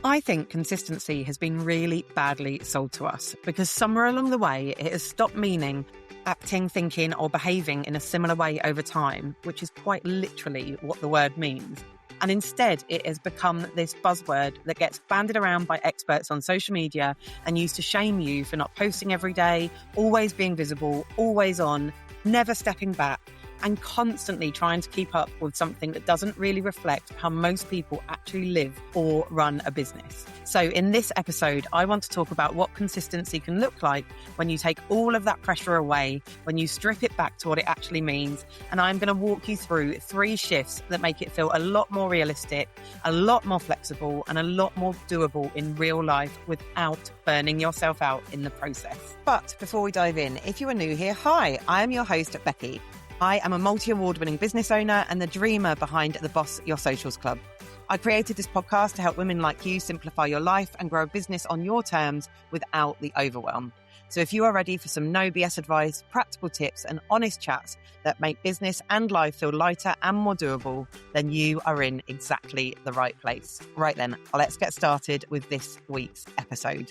I think consistency has been really badly sold to us because somewhere along the way it has stopped meaning acting, thinking, or behaving in a similar way over time, which is quite literally what the word means. And instead, it has become this buzzword that gets bandied around by experts on social media and used to shame you for not posting every day, always being visible, always on, never stepping back, and constantly trying to keep up with something that doesn't really reflect how most people actually live or run a business. So in this episode, I want to talk about what consistency can look like when you take all of that pressure away, when you strip it back to what it actually means. And I'm going to walk you through 3 shifts that make it feel a lot more realistic, a lot more flexible, and a lot more doable in real life without burning yourself out in the process. But before we dive in, if you are new here, hi, I am your host, Becky. I am a multi-award-winning business owner and the dreamer behind the Boss Your Socials Club. I created this podcast to help women like you simplify your life and grow a business on your terms without the overwhelm. So if you are ready for some no BS advice, practical tips and honest chats that make business and life feel lighter and more doable, then you are in exactly the right place. Right then, let's get started with this week's episode.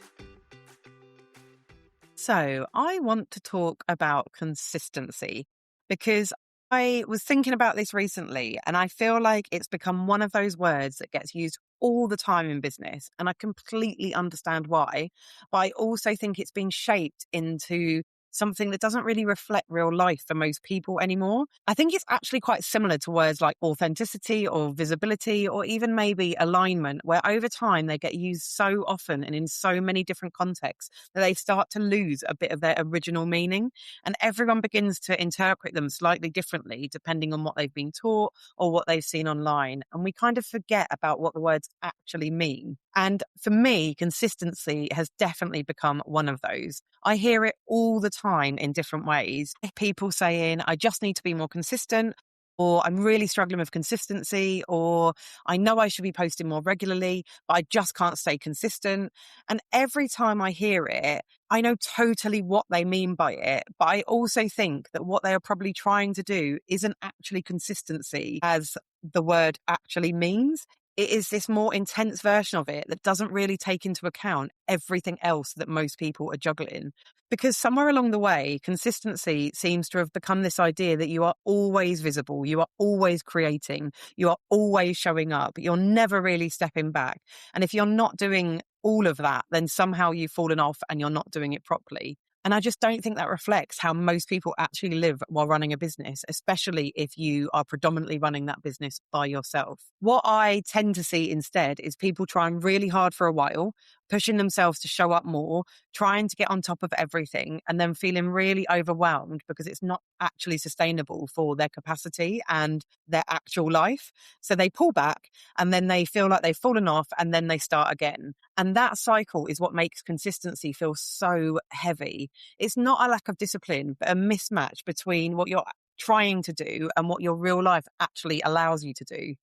So I want to talk about consistency, because I was thinking about this recently and I feel like it's become one of those words that gets used all the time in business. And I completely understand why. But I also think it's been shaped into something that doesn't really reflect real life for most people anymore. I think it's actually quite similar to words like authenticity or visibility or even maybe alignment, where over time they get used so often and in so many different contexts that they start to lose a bit of their original meaning. And everyone begins to interpret them slightly differently depending on what they've been taught or what they've seen online. And we kind of forget about what the words actually mean. And for me, consistency has definitely become one of those. I hear it all the time in different ways. People saying, I just need to be more consistent, or I'm really struggling with consistency, or I know I should be posting more regularly, but I just can't stay consistent. And every time I hear it, I know totally what they mean by it, but I also think that what they are probably trying to do isn't actually consistency as the word actually means. It is this more intense version of it that doesn't really take into account everything else that most people are juggling. Because somewhere along the way, consistency seems to have become this idea that you are always visible, you are always creating, you are always showing up, you're never really stepping back. And if you're not doing all of that, then somehow you've fallen off and you're not doing it properly. And I just don't think that reflects how most people actually live while running a business, especially if you are predominantly running that business by yourself. What I tend to see instead is people trying really hard for a while, pushing themselves to show up more, trying to get on top of everything, and then feeling really overwhelmed because it's not actually sustainable for their capacity and their actual life. So they pull back and then they feel like they've fallen off and then they start again. And that cycle is what makes consistency feel so heavy. It's not a lack of discipline, but a mismatch between what you're trying to do and what your real life actually allows you to do.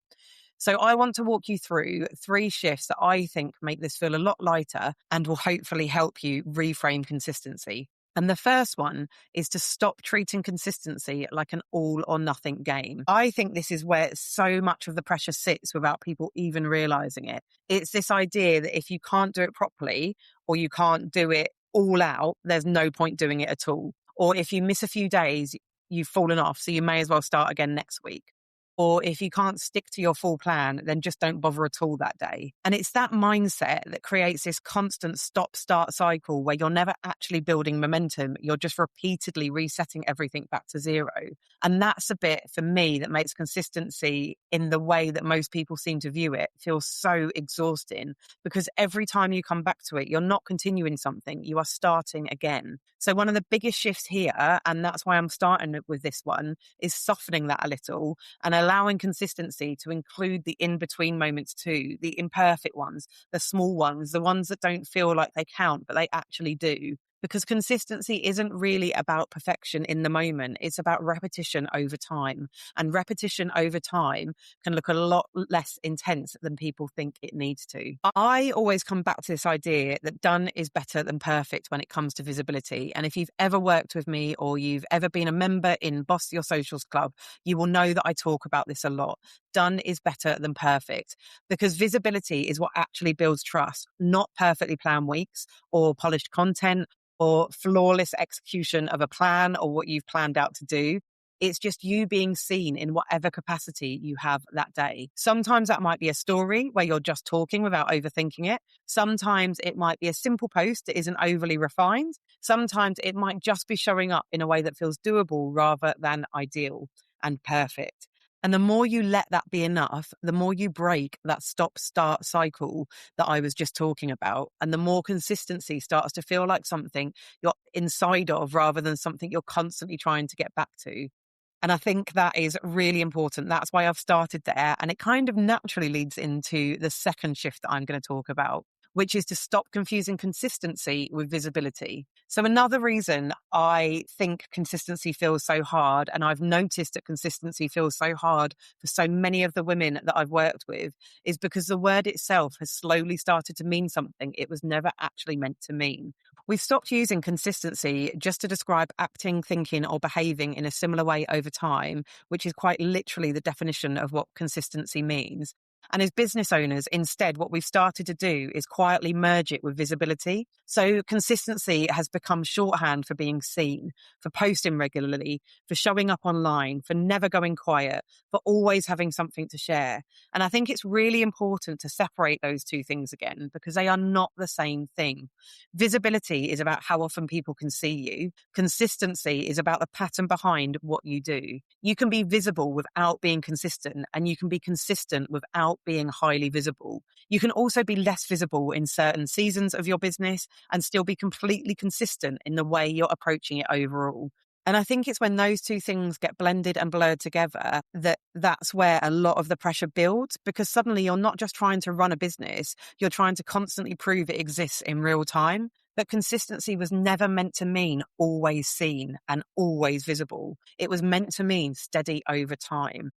So I want to walk you through 3 shifts that I think make this feel a lot lighter and will hopefully help you reframe consistency. And the first one is to stop treating consistency like an all or nothing game. I think this is where so much of the pressure sits without people even realizing it. It's this idea that if you can't do it properly or you can't do it all out, there's no point doing it at all. Or if you miss a few days, you've fallen off, so you may as well start again next week. Or if you can't stick to your full plan, then just don't bother at all that day. And it's that mindset that creates this constant stop-start cycle where you're never actually building momentum. You're just repeatedly resetting everything back to zero. And that's a bit, for me, that makes consistency in the way that most people seem to view it feel so exhausting, because every time you come back to it, you're not continuing something, you are starting again. So one of the biggest shifts here, and that's why I'm starting with this one, is softening that a little and allowing consistency to include the in-between moments too, the imperfect ones, the small ones, the ones that don't feel like they count, but they actually do. because consistency isn't really about perfection in the moment. It's about repetition over time. And repetition over time can look a lot less intense than people think it needs to. I always come back to this idea that done is better than perfect when it comes to visibility. And if you've ever worked with me or you've ever been a member in Boss Your Socials Club, you will know that I talk about this a lot. Done is better than perfect, because visibility is what actually builds trust, not perfectly planned weeks or polished content or flawless execution of a plan or what you've planned out to do. It's just you being seen in whatever capacity you have that day. Sometimes that might be a story where you're just talking without overthinking it. Sometimes it might be a simple post that isn't overly refined. Sometimes it might just be showing up in a way that feels doable rather than ideal and perfect. And the more you let that be enough, the more you break that stop start cycle that I was just talking about. And the more consistency starts to feel like something you're inside of rather than something you're constantly trying to get back to. And I think that is really important. That's why I've started there. And it kind of naturally leads into the second shift that I'm going to talk about, which is to stop confusing consistency with visibility. So another reason I think consistency feels so hard, and I've noticed that consistency feels so hard for so many of the women that I've worked with, is because the word itself has slowly started to mean something it was never actually meant to mean. We've stopped using consistency just to describe acting, thinking, or behaving in a similar way over time, which is quite literally the definition of what consistency means. And as business owners, instead, what we've started to do is quietly merge it with visibility. So consistency has become shorthand for being seen, for posting regularly, for showing up online, for never going quiet, for always having something to share. And I think it's really important to separate those two things again, because they are not the same thing. Visibility is about how often people can see you. Consistency is about the pattern behind what you do. You can be visible without being consistent, and you can be consistent without being highly visible. You can also be less visible in certain seasons of your business and still be completely consistent in the way you're approaching it overall. And I think it's when those two things get blended and blurred together that's where a lot of the pressure builds, because suddenly you're not just trying to run a business, you're trying to constantly prove it exists in real time. But consistency was never meant to mean always seen and always visible. It was meant to mean steady over time,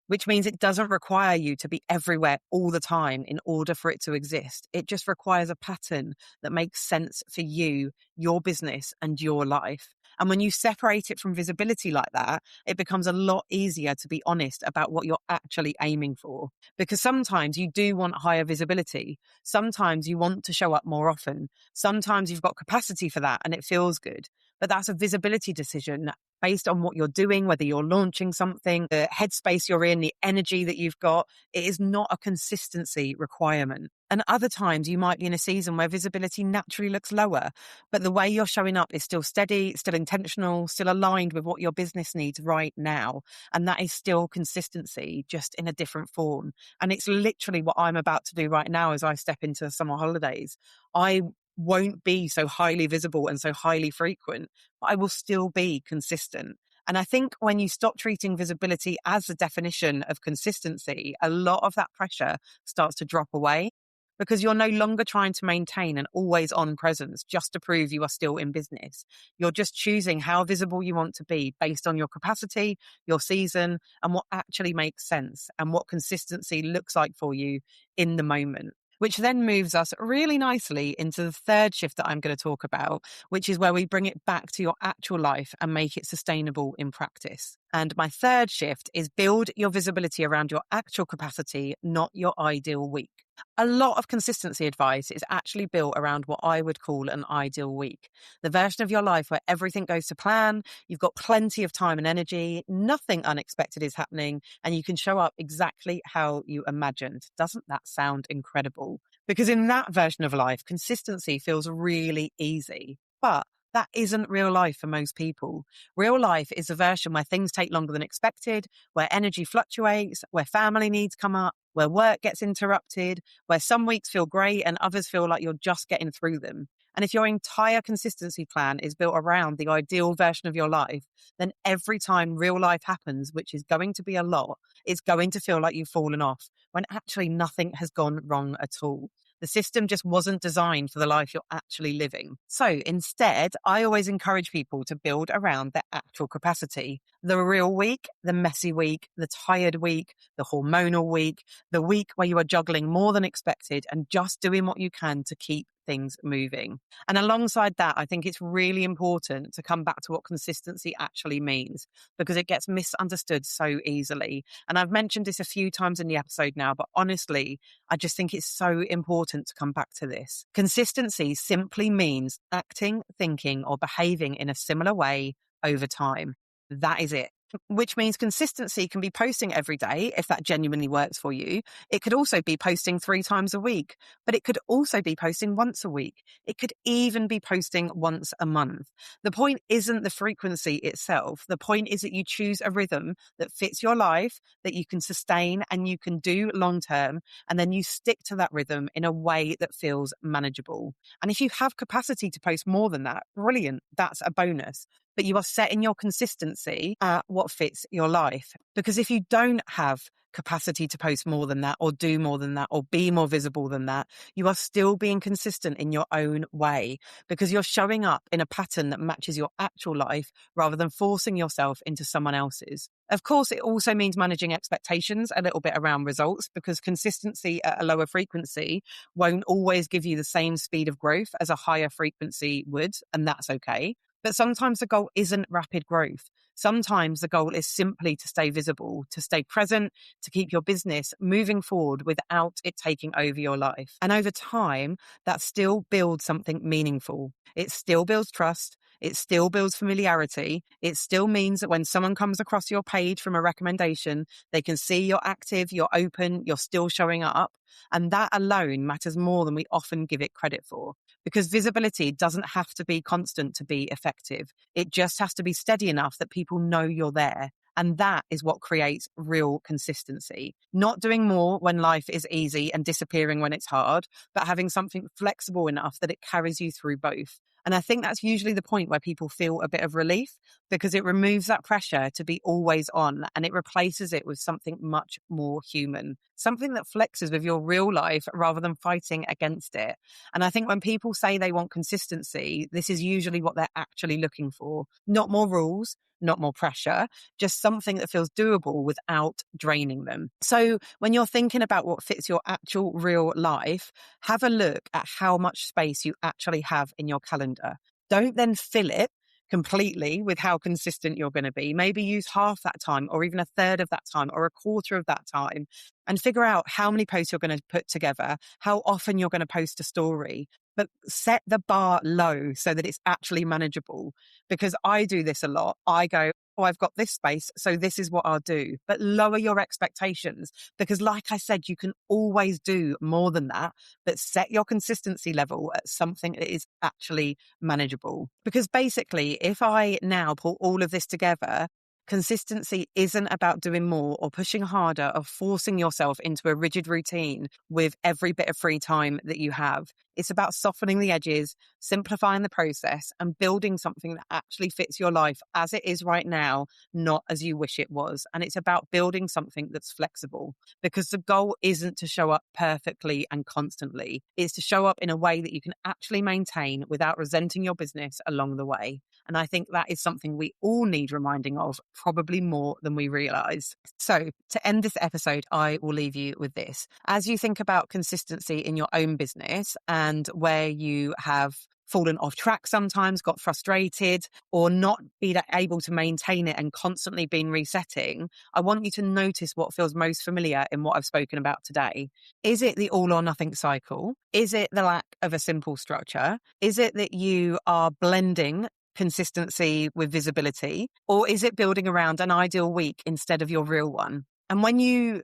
which means it doesn't require you to be everywhere all the time in order for it to exist. It just requires a pattern that makes sense for you, your business, and your life. And when you separate it from visibility like that, it becomes a lot easier to be honest about what you're actually aiming for. Because sometimes you do want higher visibility. Sometimes you want to show up more often. Sometimes you've got capacity for that and it feels good. But that's a visibility decision based on what you're doing, whether you're launching something, the headspace you're in, the energy that you've got. It is not a consistency requirement. And other times you might be in a season where visibility naturally looks lower, but the way you're showing up is still steady, still intentional, still aligned with what your business needs right now. And that is still consistency, just in a different form. And it's literally what I'm about to do right now as I step into the summer holidays. I won't be so highly visible and so highly frequent, but I will still be consistent. And I think when you stop treating visibility as the definition of consistency, a lot of that pressure starts to drop away, because you're no longer trying to maintain an always on presence just to prove you are still in business. You're just choosing how visible you want to be based on your capacity, your season, and what actually makes sense and what consistency looks like for you in the moment. Which then moves us really nicely into the third shift that I'm going to talk about, which is where we bring it back to your actual life and make it sustainable in practice. And my third shift is build your visibility around your actual capacity, not your ideal week. A lot of consistency advice is actually built around what I would call an ideal week. The version of your life where everything goes to plan, you've got plenty of time and energy, nothing unexpected is happening, and you can show up exactly how you imagined. Doesn't that sound incredible? Because in that version of life, consistency feels really easy. But that isn't real life for most people. Real life is a version where things take longer than expected, where energy fluctuates, where family needs come up, where work gets interrupted, where some weeks feel great and others feel like you're just getting through them. And if your entire consistency plan is built around the ideal version of your life, then every time real life happens, which is going to be a lot, it's going to feel like you've fallen off when actually nothing has gone wrong at all. The system just wasn't designed for the life you're actually living. So instead, I always encourage people to build around their actual capacity. The real week, the messy week, the tired week, the hormonal week, the week where you are juggling more than expected and just doing what you can to keep things moving. And alongside that, I think it's really important to come back to what consistency actually means, because it gets misunderstood so easily. And I've mentioned this a few times in the episode now, but honestly, I just think it's so important to come back to this. Consistency simply means acting, thinking, or behaving in a similar way over time. That is it. Which means consistency can be posting every day if that genuinely works for you. It could also be posting 3 times a week, but it could also be posting once a week. It could even be posting once a month. The point isn't the frequency itself. The point is that you choose a rhythm that fits your life, that you can sustain and you can do long term, and then you stick to that rhythm in a way that feels manageable. And if you have capacity to post more than that, brilliant, that's a bonus. But you are setting your consistency at what fits your life. Because if you don't have capacity to post more than that, or do more than that, or be more visible than that, you are still being consistent in your own way, because you're showing up in a pattern that matches your actual life rather than forcing yourself into someone else's. Of course, it also means managing expectations a little bit around results, because consistency at a lower frequency won't always give you the same speed of growth as a higher frequency would, and that's okay. But sometimes the goal isn't rapid growth. Sometimes the goal is simply to stay visible, to stay present, to keep your business moving forward without it taking over your life. And over time, that still builds something meaningful. It still builds trust. It still builds familiarity. It still means that when someone comes across your page from a recommendation, they can see you're active, you're open, you're still showing up. And that alone matters more than we often give it credit for, because visibility doesn't have to be constant to be effective. It just has to be steady enough that people know you're there. And that is what creates real consistency. Not doing more when life is easy and disappearing when it's hard, but having something flexible enough that it carries you through both. And I think that's usually the point where people feel a bit of relief, because it removes that pressure to be always on and it replaces it with something much more human, something that flexes with your real life rather than fighting against it. And I think when people say they want consistency, this is usually what they're actually looking for. Not more rules, not more pressure, just something that feels doable without draining them. So when you're thinking about what fits your actual real life, have a look at how much space you actually have in your calendar. Don't then fill it completely with how consistent you're going to be. Maybe use half that time, or even a third of that time, or a quarter of that time, and figure out how many posts you're going to put together, how often you're going to post a story. But set the bar low so that it's actually manageable. Because I do this a lot. I go, oh, I've got this space, so this is what I'll do. But lower your expectations, because like I said, you can always do more than that, but set your consistency level at something that is actually manageable. Because basically, if I now pull all of this together, consistency isn't about doing more or pushing harder or forcing yourself into a rigid routine with every bit of free time that you have. It's about softening the edges, simplifying the process, and building something that actually fits your life as it is right now, not as you wish it was. And it's about building something that's flexible, because the goal isn't to show up perfectly and constantly. It's to show up in a way that you can actually maintain without resenting your business along the way. And I think that is something we all need reminding of, probably more than we realize. So to end this episode, I will leave you with this. As you think about consistency in your own business and where you have fallen off track sometimes, got frustrated, or not been able to maintain it and constantly been resetting, I want you to notice what feels most familiar in what I've spoken about today. Is it the all or nothing cycle? Is it the lack of a simple structure? Is it that you are blending consistency with visibility? Or is it building around an ideal week instead of your real one? And when you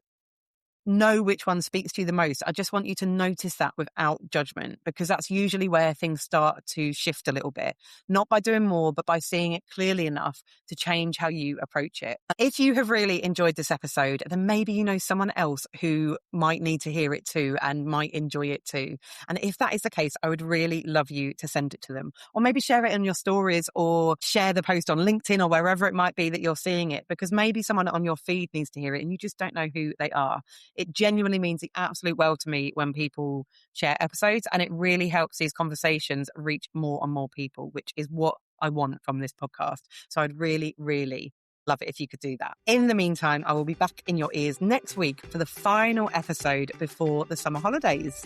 know which one speaks to you the most, I just want you to notice that without judgment, because that's usually where things start to shift a little bit, not by doing more, but by seeing it clearly enough to change how you approach it. If you have really enjoyed this episode, then maybe you know someone else who might need to hear it too and might enjoy it too. And if that is the case, I would really love you to send it to them, or maybe share it in your stories, or share the post on LinkedIn or wherever it might be that you're seeing it, because maybe someone on your feed needs to hear it and you just don't know who they are. It genuinely means the absolute world to me when people share episodes, and it really helps these conversations reach more and more people, which is what I want from this podcast. So I'd really, really love it if you could do that. In the meantime, I will be back in your ears next week for the final episode before the summer holidays.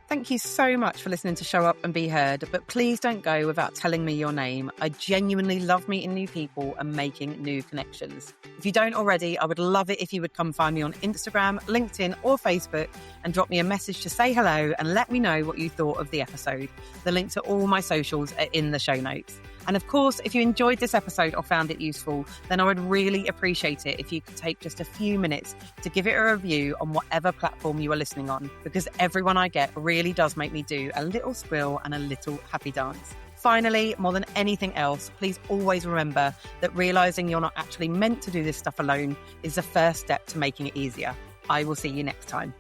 Thank you so much for listening to Show Up and Be Heard, but please don't go without telling me your name. I genuinely love meeting new people and making new connections. If you don't already, I would love it if you would come find me on Instagram, LinkedIn or Facebook and drop me a message to say hello and let me know what you thought of the episode. The link to all my socials are in the show notes. And of course, if you enjoyed this episode or found it useful, then I would really appreciate it if you could take just a few minutes to give it a review on whatever platform you are listening on, because everyone I get really does make me do a little squill and a little happy dance. Finally, more than anything else, please always remember that realizing you're not actually meant to do this stuff alone is the first step to making it easier. I will see you next time.